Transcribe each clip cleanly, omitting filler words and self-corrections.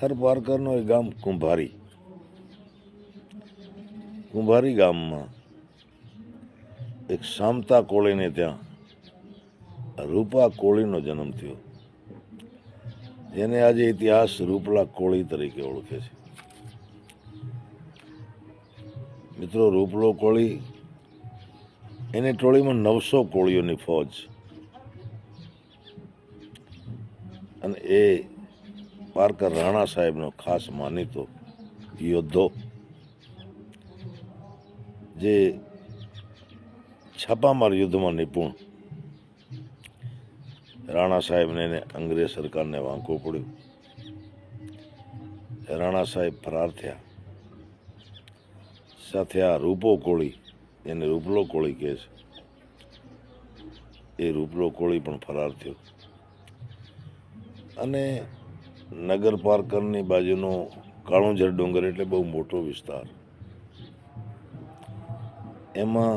થરપારકરનું એક ગામ કુંભારી ગામમાં એક શામતા કોળીને ત્યાં રૂપા કોળીનો જન્મ થયો, જેને આજે ઇતિહાસ રૂપલા કોળી તરીકે ઓળખે છે. મિત્રો, રૂપલો કોળી એની ટોળીમાં 900 કોળીઓની ફોજ, અને એ પારકર રાણા સાહેબનો ખાસ માનીતો યોદ્ધો, જે છાપામાર યુદ્ધમાં નિપુણ. રાણા સાહેબને એને અંગ્રેજ સરકારને વાંકવું પડ્યું. રાણા સાહેબ ફરાર થયા. સાથે આ રૂપો કોળી, એને રૂપલો કોળી કહે છે, એ રૂપલો કોળી પણ ફરાર થયો. અને નગર પારકરની બાજુનો કાળુંજર ડુંગર એટલે બહુ મોટો વિસ્તાર. એમાં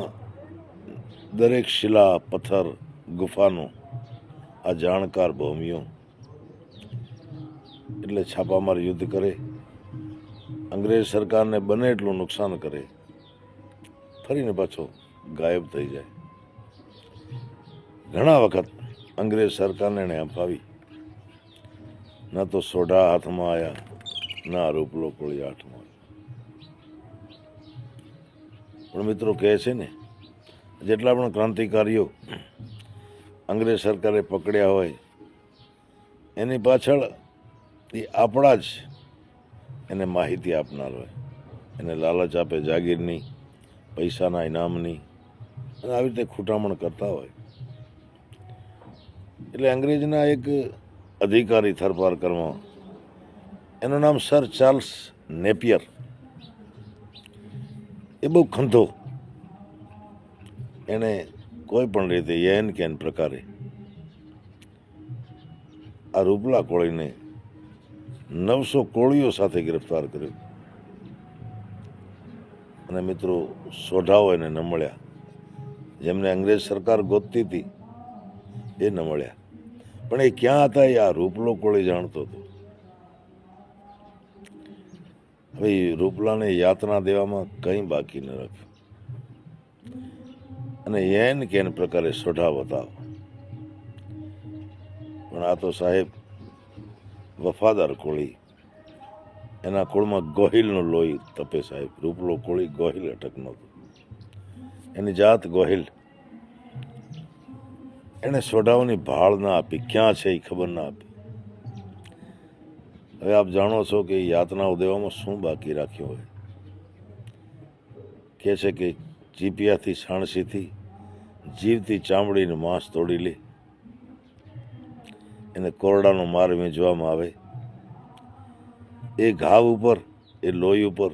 દરેક શિલા, પથ્થર, ગુફાનો આ જાણકાર ભૌમિઓ એટલે છાપામાર યુદ્ધ કરે, અંગ્રેજ સરકારને બને એટલું નુકસાન કરે, ફરીને પાછો ગાયબ થઈ જાય. ઘણા વખત અંગ્રેજ સરકારને એને અપાવી, ન તો સોઢા હાથમાં આવ્યા, ના રૂપલો કોળી હાથમાં આવ્યો. પણ મિત્રો કહે છે ને, જેટલા પણ ક્રાંતિકારીઓ અંગ્રેજ સરકારે પકડ્યા હોય, એની પાછળ એ આપણા જ એને માહિતી આપનાર હોય, એને લાલચ આપે જાગીરની, પૈસાના ઇનામની, અને આવી રીતે ખૂટામણ કરતા હોય. એટલે અંગ્રેજના એક અધિકારી થરપારકરમાં, એનું નામ સર ચાર્લ્સ નેપિયર, એ બહુ ખંધો. એણે કોઈ પણ રીતે યેન કેન પ્રકારે આ રૂપલા કોળીને 900 કોળીઓ સાથે ગિરફ્તાર કર્યો. અને મિત્રો, સોઢાઓ એને ન મળ્યા, જેમને અંગ્રેજ સરકાર ગોતતી હતી એ ન મળ્યા. પણ એ ક્યાં હતા એ આ રૂપલો કોળી જાણતો હતો. હવે રૂપલાને યાતના દેવામાં કંઈ બાકી ન રાખ્યું, અને યેન કેન પ્રકારે સોઢા બતાવો. પણ આ તો સાહેબ વફાદાર કોળી, એના કુળમાં ગોહિલનું લોહી તપે સાહેબ. રૂપલો કોળી ગોહિલ અટકનો હતો, એની જાત ગોહિલ. એને સોઢાઓની ભાળ ના આપી, ક્યાં છે એ ખબર ના આપી. હવે આપ જાણો છો કે યાતનાઓ દેવામાં શું બાકી રાખ્યું હોય. કહે છે કે ચીપિયાથી સાણસીથી જીવતી ચામડીનું માંસ તોડી લે, એને કોરડાનો માર વીંજવામાં આવે, એ ઘાવ ઉપર, એ લોહી ઉપર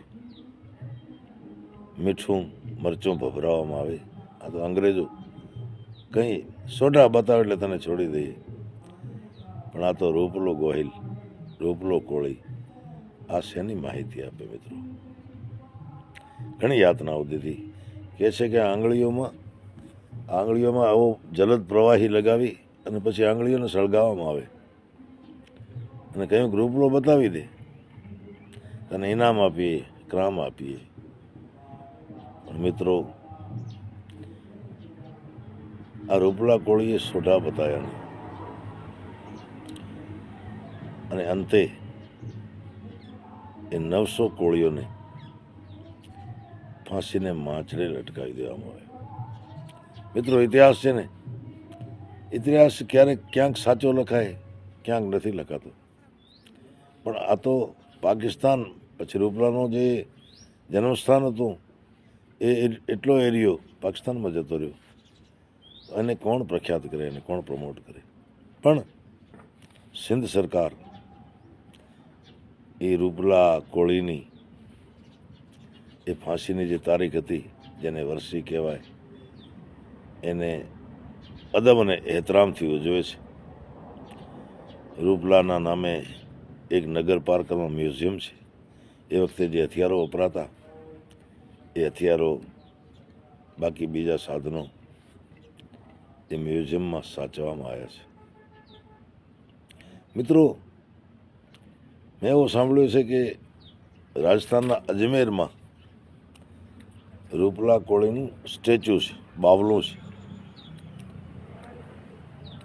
મીઠું મરચું ભભરાવવામાં આવે. આ તો અંગ્રેજો કંઈ સોઢા બતાવે એટલે તને છોડી દઈએ. પણ આ તો રૂપલો ગોહિલ, રૂપલો કોળી, આ શેની માહિતી આપે મિત્રો. ઘણી યાતનાઓ દીધી. કહે છે કે આંગળીઓમાં આવો જલદ પ્રવાહી લગાવી અને પછી આંગળીઓને સળગાવવામાં આવે, અને કહ્યું રૂપલો બતાવી દે, તને ઇનામ આપીએ, ક્રામ આપીએ. પણ મિત્રો, આ રૂપલા કોળીએ સોઢા બતાવ્યા, અને અંતે એ 900 કોળીઓને ફાંસીને માછડે લટકાવી દેવામાં આવે. મિત્રો, ઇતિહાસ છે ને, ઇતિહાસ ક્યારેક ક્યાંક સાચો લખાય, ક્યાંક નથી લખાતો. પણ આ તો પાકિસ્તાન પછી રૂપલાનો જે જન્મસ્થાન હતું એ એટલો એરિયો પાકિસ્તાનમાં જતો રહ્યો. એને કોણ પ્રખ્યાત કરે, એને કોણ પ્રમોટ કરે. પણ સિંધ સરકાર એ રૂપલા કોળીની એ ફાંસીની જે તારીખ હતી, જેને વર્ષી કહેવાય, એને અદબ અને એહતરામથી ઉજવે છે. રૂપલાના નામે એક નગર પાર્કરમાં મ્યુઝિયમ છે. એ વખતે જે હથિયારો વપરાતા એ હથિયારો, બાકી બીજા સાધનો એ મ્યુઝિયમમાં સાચવવામાં આવ્યા છે. મિત્રો, મેં એવું સાંભળ્યું છે કે રાજસ્થાનના અજમેરમાં રૂપલા કોળીનું સ્ટેચ્યુ છે, બાવલું છે.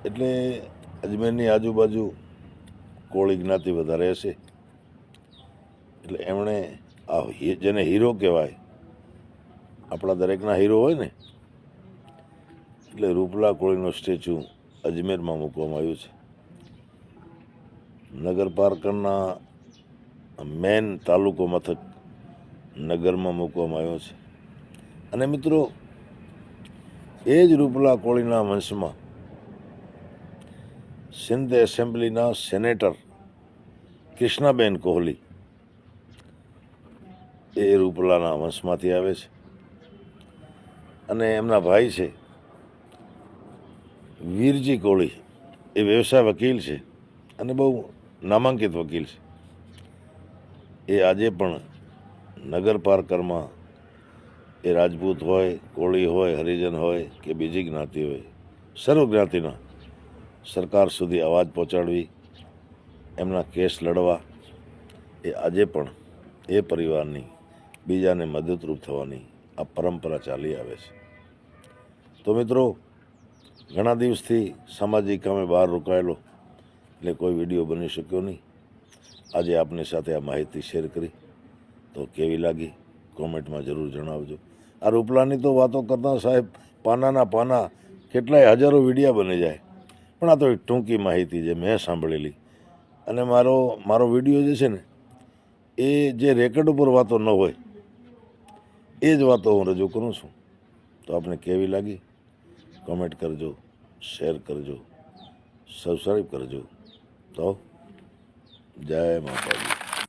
એટલે અજમેરની આજુબાજુ કોળી જ્ઞાતિ વધારે હશે, એટલે એમણે આ જેને હીરો કહેવાય, આપણા દરેકના હીરો હોય ને, એટલે રૂપલા કોળીનો સ્ટેચ્યુ અજમેરમાં મૂકવામાં આવ્યું છે. નગરપાલિકાના મેન તાલુકો મથક નગરમાં મૂકવામાં આવ્યો છે. અને મિત્રો, એ જ રૂપલા કોળીના વંશમાં સિંધ એસેમ્બલીના સેનેટર કૃષ્ણાબેન કોહલી એ રૂપલાના વંશમાંથી આવે છે. અને એમના ભાઈ છે વીરજી કોળી, એ વ્યવસાય વકીલ છે અને બહુ નામાંકિત વકીલ છે. એ આજે પણ નગરપાલિકામાં એ રાજપૂત હોય, કોળી હોય, હરિજન હોય કે બીજી જ્ઞાતિ હોય, સર્વ જ્ઞાતિના સરકાર સુધી અવાજ પહોંચાડવી, એમના કેસ લડવા, એ આજે પણ એ પરિવારની બીજાને મદદરૂપ થવાની આ પરંપરા ચાલી આવે છે. તો મિત્રો, ઘણા દિવસથી સામાજિક કામે બહાર રોકાયેલો એટલે કોઈ વિડીયો બની શક્યો નહીં. આજે આપની સાથે આ માહિતી શેર કરી, તો કેવી લાગી કોમેન્ટમાં જરૂર જણાવજો. આ રૂપલાની તો વાતો કરતા સાહેબ પાનાના પાના કેટલાય હજારો વિડીયા બની જાય, પણ આ તો એક ટૂંકી માહિતી જે મેં સાંભળેલી. અને મારો વિડીયો જે છે ને, એ જે રેકોર્ડ ઉપર વાતો ન હોય એ જ વાતો હું રજૂ કરું છું. તો આપને કેવી લાગી કોમેન્ટ કરજો, શેર કરજો, સબસ્ક્રાઈબ કરજો. તો જય માતાજી.